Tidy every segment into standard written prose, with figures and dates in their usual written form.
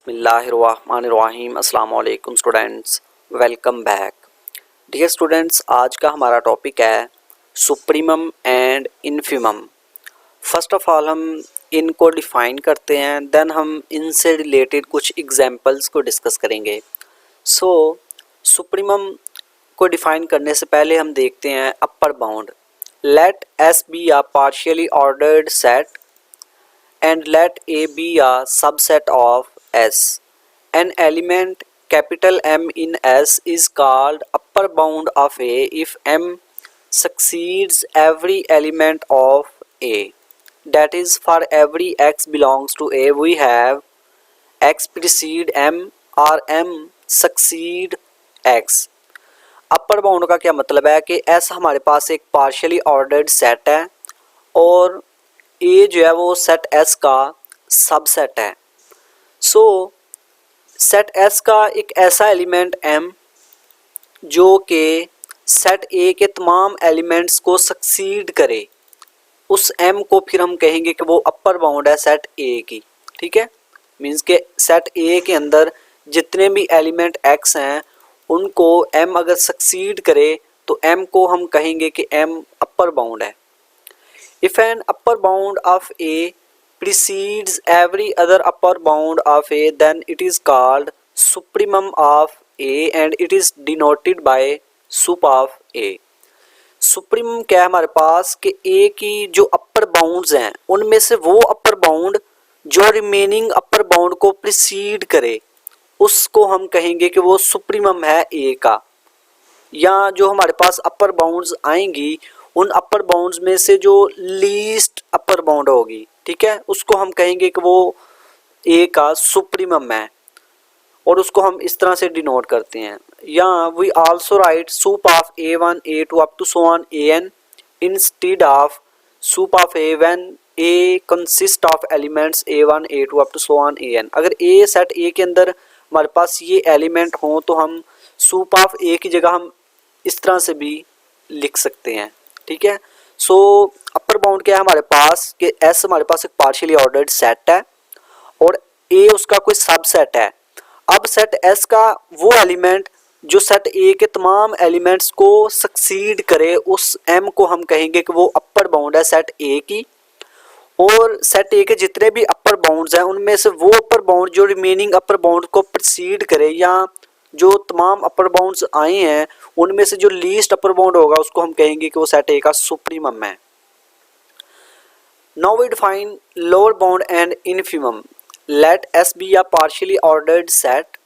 बिस्मिल्लाहिर्रहमानिर्रहीम। अस्सलाम वालेकुम students, welcome back. Dear students, आज का हमारा टॉपिक है supremum and infimum. First of all हम इनको डिफ़ाइन करते हैं, देन हम इनसे रिलेटेड कुछ एग्जांपल्स को डिस्कस करेंगे। सुप्रीमम को डिफ़ाइन करने से पहले हम देखते हैं upper bound. Let S be a partially ordered set and let A be a subset of S. An element capital M in S is called upper bound of A if M succeeds every element of A. That is, for every x belongs to A, we have x precede M or M succeed x. Upper bound का क्या मतलब है कि S हमारे पास एक partially ordered set है और ए जो है वो सेट एस का सबसेट है। सेट एस का एक ऐसा एलिमेंट एम जो कि सेट ए के तमाम एलिमेंट्स को सक्सीड करे, उस एम को फिर हम कहेंगे कि वो अपर बाउंड है सेट ए की। ठीक है, मींस के सेट ए के अंदर जितने भी एलिमेंट एक्स हैं उनको एम अगर सक्सीड करे तो एम को हम कहेंगे कि एम अपर बाउंड है। If an upper bound of A precedes every other upper bound of A, then it is called supremum of A and it is denoted by sup of A. Supremum क्या है हमारे पास कि A की जो अपर bounds हैं उनमें से वो अपर बाउंड जो रिमेनिंग अपर बाउंड को प्रिसीड करे उसको हम कहेंगे कि वो सुप्रीमम है A का। या जो हमारे पास अपर बाउंड्स आएंगी उन अपर बाउंड्स में से जो लीस्ट अपर बाउंड होगी, ठीक है, उसको हम कहेंगे कि वो ए का सुप्रीमम है और उसको हम इस तरह से डिनोट करते हैं। या we also write sup of A1 A2 up to so on AN instead of sup of A when A consist of elements A1 A2 up to so on AN। अगर ए सेट ए के अंदर हमारे पास ये element हों तो हम सुप of ए की जगह हम इस तरह से भी लिख सकते हैं। ठीक है, अपर बाउंड क्या है हमारे पास कि एस हमारे पास एक पार्शियली ऑर्डर्ड सेट है और ए उसका कोई सबसेट है। अब सेट एस का वो एलिमेंट जो सेट ए के तमाम एलिमेंट्स को सक्सीड करे उस एम को हम कहेंगे कि वो अपर बाउंड है सेट ए की। और सेट ए के जितने भी अपर बाउंड्स हैं उनमें से वो अपर बाउंड जो रिमेनिंग अपर बाउंड को प्रिसीड करे या जो तमाम अपर बाउंड्स आए हैं उनमें से जो लीस्ट अपर बाउंड होगा उसको हम कहेंगे कि वो सेट ए का सुप्रीमम है। Now we define lower bound and infimum. Let S be a partially ordered set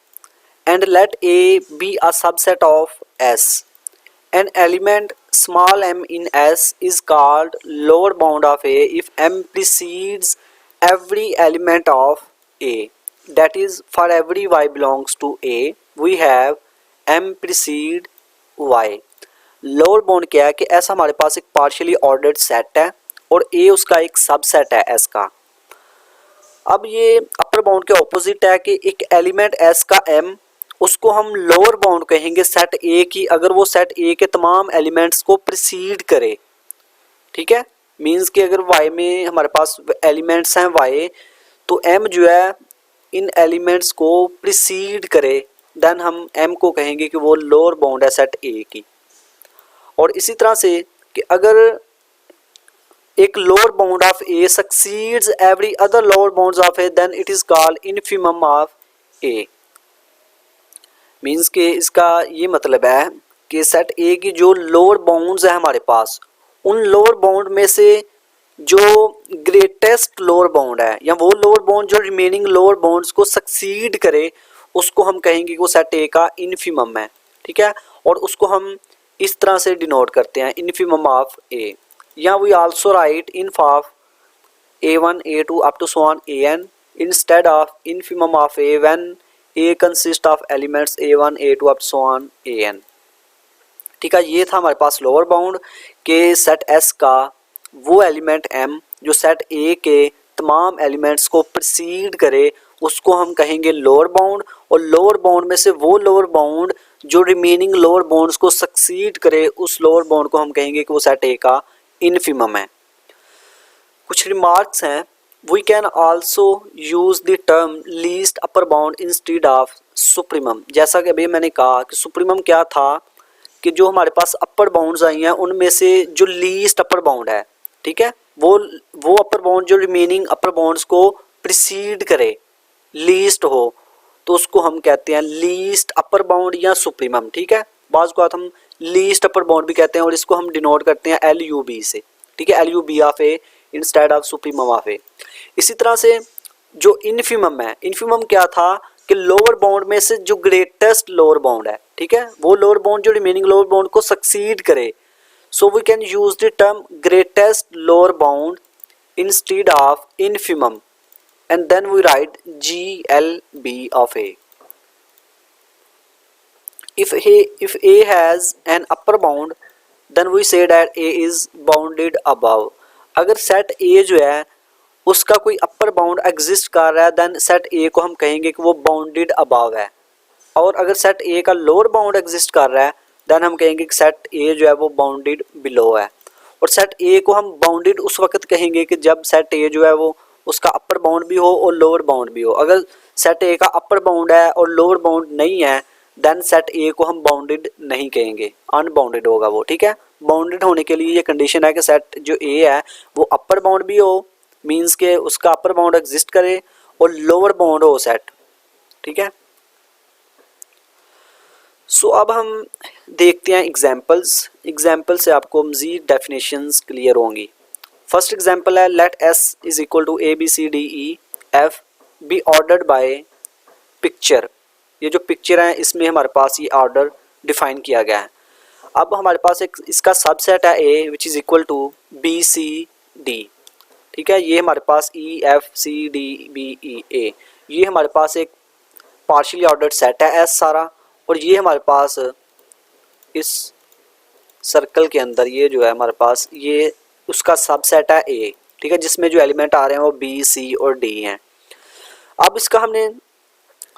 and let A be a subset of S. An element small m in S is called lower bound of A if m precedes every element of A. That is, for every y belongs to A, we have m precede y. Lower bound क्या है कि S हमारे पास एक partially ordered set है और A उसका एक subset है S का। अब ये अपर बाउंड के ऑपोजिट है कि एक एलिमेंट S का M उसको हम लोअर बाउंड कहेंगे सेट ए की अगर वो सेट ए के तमाम एलिमेंट्स को प्रिसीड करे। ठीक है, मींस कि अगर y में हमारे पास एलिमेंट्स हैं y तो m जो है इन एलिमेंट्स को प्रिसीड करे, देन हम m को कहेंगे कि वो लोअर बाउंड है सेट ए की। और इसी तरह से कि अगर एक lower bound of a succeeds every other lower bounds of a, then it is called infimum of a। Means के इसका ये मतलब है कि सेट ए की जो लोअर बाउंड्स है हमारे पास उन लोअर बाउंड में से जो ग्रेटेस्ट लोअर बाउंड है या वो लोअर बाउंड जो रिमेनिंग लोअर बाउंड्स को सक्सीड करे उसको हम कहेंगे कि वो सेट ए का इन्फीमम है। ठीक है, और उसको हम इस तरह से डिनोट करते हैं इन्फीमम ऑफ ए। या we also write inf of A1 A2 up to so on AN instead of infimum of A when A consist of elements A1 A2 up so on AN। ठीक है, ये था हमारे पास lower bound के set S का वो element M जो सेट A के तमाम एलिमेंट्स को प्रिसीड करे उसको हम कहेंगे लोअर बाउंड। और लोअर बाउंड में से वो लोअर बाउंड जो रिमेनिंग लोअर बाउंड्स को सक्सीड करे उस लोअर बाउंड को हम कहेंगे कि वो सेट A का इन्फीमम है। कुछ रिमार्क्स हैं we can also use the term least upper bound instead of supremum. जैसा कि अभी मैंने कहा कि सुप्रीमम क्या था कि जो हमारे पास अपर बाउंड्स आई हैं उनमें से जो लीस्ट अपर बाउंड है, ठीक है, वो अपर बाउंड जो रिमेनिंग अपर बाउंड्स को प्रिसीड करे, लीस्ट हो, तो उसको हम कहते हैं लीस्ट अपर बाउंड या सुप्रीमम। ठीक है, बाज़ को हम लीस्ट अपर बाउंड भी कहते हैं और इसको हम डिनोट करते हैं LUB से। ठीक है, LUB of A instead of supremum of A. इसी तरह से जो इन्फीमम है, इन्फीमम क्या था कि लोअर बाउंड में से जो ग्रेटेस्ट लोअर बाउंड है, ठीक है, वो लोअर बाउंड जो रिमेनिंग लोअर बाउंड को सक्सीड करे। So we can use the term greatest lower bound instead of infimum and then we write GLB of A. If A has an upper bound then we say that A is bounded above. अगर set A जो है उसका कोई upper bound exist कर रहा है then set A को हम कहेंगे कि वो बाउंडेड अबव है, और अगर सेट A का लोअर बाउंड एग्जिस्ट कर रहा है देन हम कहेंगे कि सेट A जो है वो बाउंडेड बिलो है। और सेट A को हम बाउंडेड उस वक्त कहेंगे कि जब सेट A जो है वो उसका अपर बाउंड भी हो और लोअर बाउंड भी हो। अगर सेट ए का अपर बाउंड है और लोअर बाउंड नहीं है देन सेट ए को हम बाउंडेड नहीं कहेंगे, अनबाउंडेड होगा वो। ठीक है, बाउंडेड होने के लिए ये कंडीशन है कि सेट जो ए है वो अपर बाउंड भी हो, मींस के उसका अपर बाउंड एग्जिस्ट करे, और लोअर बाउंड हो सेट। ठीक है, सो अब हम देखते हैं एग्जाम्पल से आपको मज़ीद डेफिनेशंस क्लियर होंगी। फर्स्ट एग्जाम्पल है let S is equal to ABCDEF be ordered by picture. ये जो पिक्चर है इसमें हमारे पास ये ऑर्डर डिफाइन किया गया है। अब हमारे पास एक इसका सबसेट है A which is equal to BCD। ठीक है, ये हमारे पास EFCDBEA, ये हमारे पास एक पार्शियली ऑर्डर्ड सेट है S सारा, और ये हमारे पास इस सर्कल के अंदर ये जो है हमारे पास ये उसका सबसेट है A। ठीक है, जिसमें जो एलिमेंट आ रहे हैं वो B, C और D हैं। अब इसका हमने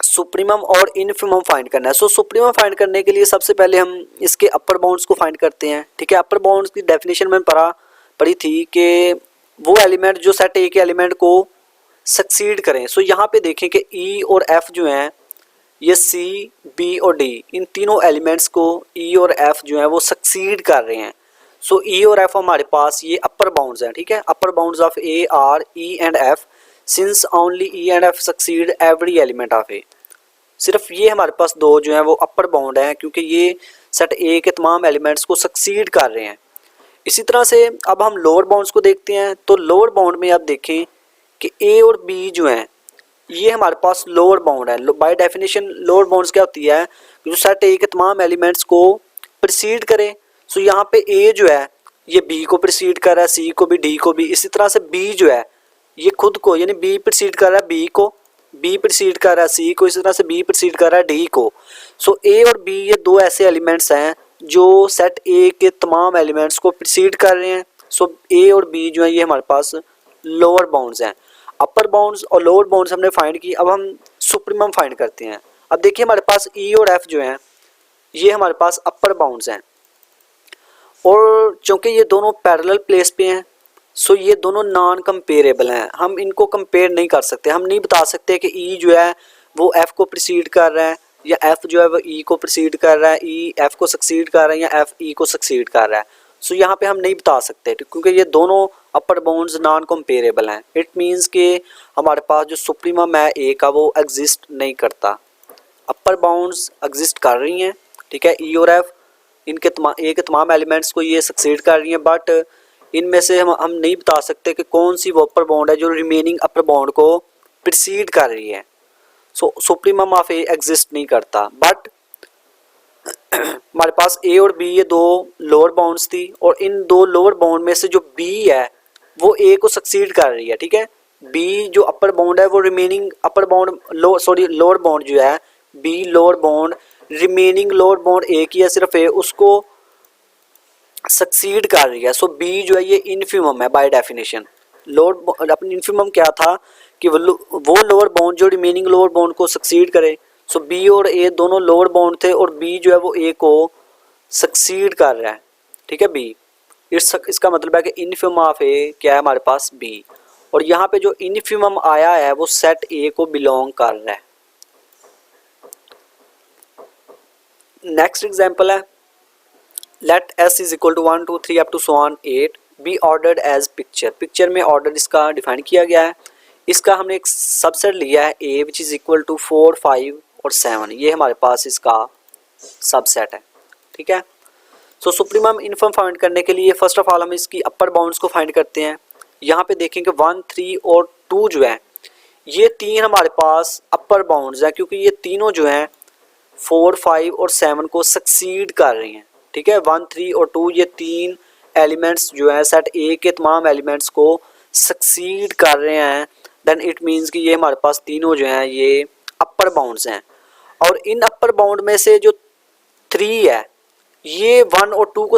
सुप्रीमम और इन्फीमम फाइंड करना है। सो सुप्रीमम फाइंड करने के लिए सबसे पहले हम इसके अपर बाउंड्स को फाइंड करते हैं। ठीक है, अपर बाउंड्स की डेफिनेशन में पढ़ी थी कि वो एलिमेंट जो सेट A के एलिमेंट को सक्सीड करें। सो यहाँ पे देखें कि E और F जो हैं ये C, B और D, इन तीनों एलिमेंट्स को E और F जो हैं वो सक्सीड कर रहे हैं। सो E और F हमारे पास ये अपर बाउंड्स हैं। ठीक है, upper bounds of A are E and F since only E and F succeed every element of A। सिर्फ ये हमारे पास दो जो हैं वो अपर बाउंड हैं क्योंकि ये सेट A के तमाम एलिमेंट्स को सक्सीड कर रहे हैं। इसी तरह से अब हम लोअर बाउंड्स को देखते हैं। तो लोअर बाउंड में आप देखें कि A और B जो हैं ये हमारे पास लोअर बाउंड है। बाय डेफिनेशन लोअर बाउंड्स क्या होती है, जो सेट A के तमाम एलिमेंट्स को प्रिसीड करें। सो यहाँ पे A जो है ये B को प्रिसीड कर रहा है, C को भी, D को भी। इसी तरह से B जो है ये खुद को यानी B प्रिसीड कर रहा है B को, B प्रिसीड कर रहा है C को, इसी तरह से B प्रिसीड कर रहा है D को। सो A और B ये दो ऐसे एलिमेंट्स हैं जो सेट A के तमाम एलिमेंट्स को प्रिसीड कर रहे हैं। सो A और B जो है ये हमारे पास लोअर बाउंड्स हैं। अपर बाउंड्स और लोअर बाउंड्स हमने फाइंड की, अब हम सुप्रीमम फाइंड करते हैं। अब देखिए हमारे पास E और F जो हैं ये हमारे पास अपर बाउंड्स हैं, और चूँकि ये दोनों पैरेलल प्लेस पे हैं सो ये दोनों नॉन कंपेरेबल हैं। हम इनको कंपेयर नहीं कर सकते। हम नहीं बता सकते कि E जो है वो F को प्रिसीड कर रहा है या F जो है वो E को प्रिसीड कर रहा है, E F को सक्सीड कर रहा है या F E को सक्सीड कर रहा है। सो यहाँ पे हम नहीं बता सकते क्योंकि ये दोनों अपर बाउंड्स नॉन कंपेरेबल हैं। इट मीन्स कि हमारे पास जो सुप्रीमम है A का वो एग्जिस्ट नहीं करता। अपर बाउंड्स एग्जिस्ट कर रही हैं, ठीक है, E और F इनके A के तमाम एलिमेंट्स को ये सक्सीड कर रही हैं, बट इनमें से हम नहीं बता सकते कि कौन सी वो अपर बाउंड है जो रिमेनिंग अपर बाउंड को प्रिसीड कर रही है। सो सुप्रीमम ऑफ A एग्जिस्ट नहीं करता। बट हमारे पास A और B ये दो लोअर बाउंड्स थी, और इन दो लोअर बाउंड में से जो B है वो A को सक्सीड कर रही है। ठीक है, B जो अपर बाउंड है वो remaining upper bound lower bound जो है B lower bound remaining lower bound A की है सिर्फ A उसको सक्सीड कर रही है। सो B जो है ये इन्फीमम है बाय डेफिनेशन। लोअर अपनी इन्फीमम क्या था कि वो लोअर बाउंड जो रिमेनिंग लोअर बाउंड को सक्सीड करे। सो B और A दोनों लोअर बाउंड थे और B जो है वो A को सक्सीड कर रहा है। ठीक है, B इसका मतलब है कि इन्फीमम ऑफ A क्या है हमारे पास B। और यहाँ पे जो इन्फिमम आया है वो सेट ए को बिलोंग कर रहा है। नेक्स्ट एग्जांपल है, let S is equal to 1 2 3 up to so on 8 be ordered as picture. Picture में ऑर्डर इसका डिफाइन किया गया है। इसका हमने एक सबसेट लिया है A which is equal to 4 5 और 7। ये हमारे पास इसका सबसेट है, ठीक है। सो सुप्रीमम इन्फिमम फाइंड करने के लिए फर्स्ट ऑफ ऑल हम इसकी अपर बाउंड्स को फाइंड करते हैं। यहाँ पे देखेंगे 1 3 और 2 जो है ये तीन हमारे पास अपर बाउंड्स हैं, क्योंकि ये तीनों जो हैं 4 5 और 7 को सक्सीड कर रही हैं, ठीक है। 1 3 और 2 ये तीन एलिमेंट्स जो है सेट ए के तमाम एलिमेंट्स को सक्सीड कर रहे हैं। देन इट मीन्स कि ये हमारे पास तीनों जो हैं ये अपर बाउंड्स हैं। और इन अपर बाउंड में से जो 3 है ये 1 और 2 को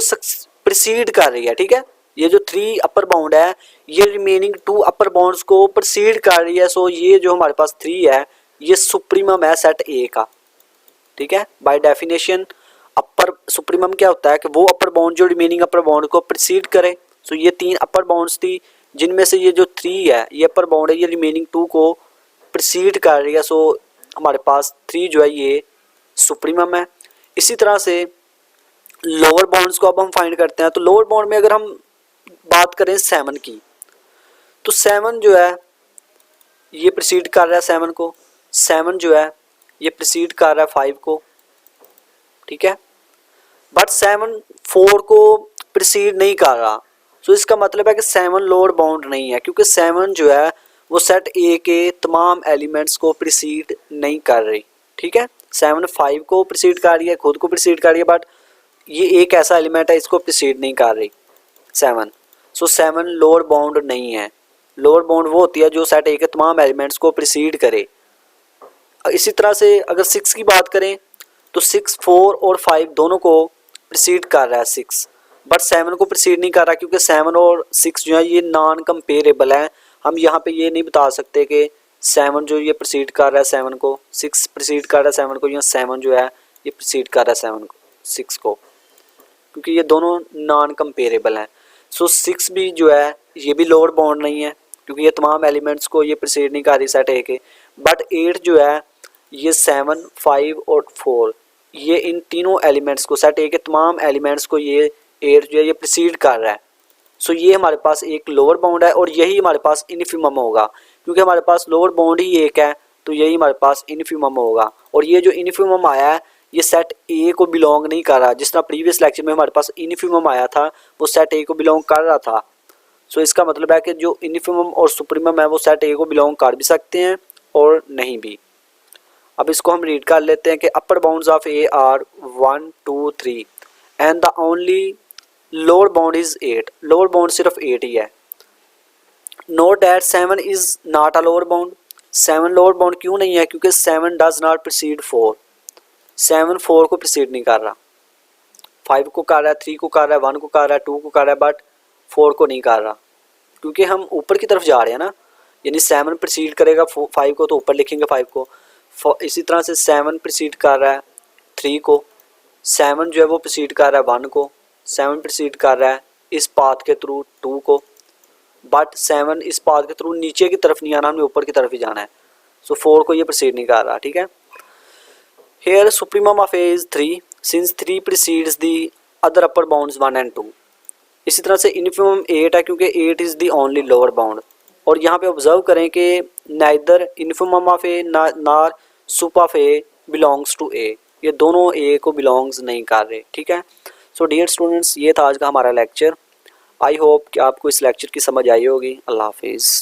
प्रीसीड कर रही है, ठीक है। ये जो 3 अपर बाउंड है ये रिमेनिंग 2 अपर बाउंड्स को प्रीसीड कर रही है। सो ये जो हमारे पास 3 है ये सुप्रीमम है सेट ए का, ठीक है। बाय डेफिनेशन अपर सुप्रीमम क्या होता है कि वो अपर बाउंड जो रिमेनिंग अपर बाउंड को प्रीसीड करे। सो ये 3 अपर बाउंड्स थी जिनमें से ये जो 3 है ये अपर बाउंड है ये रिमेनिंग 2 को प्रीसीड कर रही है। सो हमारे पास 3 जो है ये सुप्रीमम है। इसी तरह से लोअर बाउंड्स को अब हम फाइंड करते हैं। तो लोअर बाउंड में अगर हम बात करें 7 की, तो 7 जो है ये प्रीसीड कर रहा है 7 को, 7 जो है ये प्रीसीड कर रहा है 5 को, ठीक है। बट 7 4 को प्रीसीड नहीं कर रहा। सो इसका मतलब है कि 7 लोअर बाउंड नहीं है, क्योंकि 7 जो है वो सेट ए के तमाम एलिमेंट्स को प्रीसीड नहीं कर रही, ठीक है। 7 5 को प्रीसीड कर रही है, खुद को प्रीसीड कर रही है, बट ये एक ऐसा एलिमेंट है इसको प्रीसीड नहीं कर रही 7। सो 7 लोअर बाउंड नहीं है। लोअर बाउंड वो होती है जो सेट ए के तमाम एलिमेंट्स को प्रीसीड करे। इसी तरह से अगर 6 की बात करें तो 6 4 और 5 दोनों को प्रीसीड कर रहा है 6, बट 7 को प्रीसीड नहीं कर रहा, क्योंकि 7 और 6 जो है ये नॉन कंपेरेबल है। हम यहाँ पे ये नहीं बता सकते कि 7 जो ये प्रीसीड कर रहा है 7 को, 6 प्रीसीड कर रहा है 7 को, या 7 जो है ये प्रीसीड कर रहा है 7 को 6 को, क्योंकि ये दोनों नॉन कंपेरेबल हैं। सो 6 भी जो है ये भी लोअर बाउंड नहीं है, क्योंकि ये तमाम एलिमेंट्स को ये प्रीसीड नहीं कर रही सेट ए के। बट 8 जो है ये 7 5 और 4 ये इन तीनों एलिमेंट्स को सेट ए के तमाम एलिमेंट्स को ये 8 जो है ये प्रीसीड कर रहा है। सो ये हमारे पास एक लोअर बाउंड है और यही हमारे पास इन्फिमम होगा, क्योंकि हमारे पास लोअर बाउंड ही एक है तो यही हमारे पास इन्फिमम होगा। और ये जो इन्फिमम आया है ये सेट ए को बिलोंग नहीं कर रहा। जिस तरह प्रीवियस लेक्चर में हमारे पास इन्फिमम आया था वो सेट ए को बिलोंग कर रहा था। सो इसका मतलब है कि जो इन्फिमम और सुप्रीमम है वो सेट ए को बिलोंग कर भी सकते हैं और नहीं भी। अब इसको हम रीड कर लेते हैं कि upper bounds of A are 1 2 3 and the only lower bound is 8। Lower bound सिर्फ 8 ही है। Note that 7 is not a lower bound. 7 lower bound क्यों नहीं है? क्योंकि 7 डज नॉट प्रीसीड 4। 7 4 को प्रीसीड नहीं कर रहा, 5 को कर रहा है, 3 को कर रहा है, 1 को कर रहा है, 2 को कर रहा है, बट 4 को नहीं कर रहा, क्योंकि हम ऊपर की तरफ जा रहे हैं ना। यानी 7 प्रीसीड करेगा 5 को तो ऊपर लिखेंगे 5 को। इसी तरह से 7 प्रीसीड कर रहा है 3 को, 7 जो है वो प्रीसीड कर रहा है 1 को, 7 प्रीसीड कर रहा है इस पाथ के थ्रू 2 को, बट 7 इस पाथ के थ्रू नीचे की तरफ नहीं आना, हमने ऊपर की तरफ ही जाना है। सो 4 को ये प्रीसीड नहीं कर रहा, ठीक है। Here supremum of A is 3 since 3 precedes the other upper bounds 1 and 2। इसी तरह से इन्फिमम 8 है क्योंकि 8 is the only lower bound. और यहाँ पे ऑब्जर्व करें कि नाइदर इन्फिमम ऑफ ए नार सुप ऑफ ए बिलोंग्स टू ए, ये दोनों ए को बिलोंग्स नहीं कर रहे, ठीक है। सो डियर स्टूडेंट्स ये था आज का हमारा लेक्चर। आई होप कि आपको इस लेक्चर की समझ आई होगी। अल्लाह हाफिज़।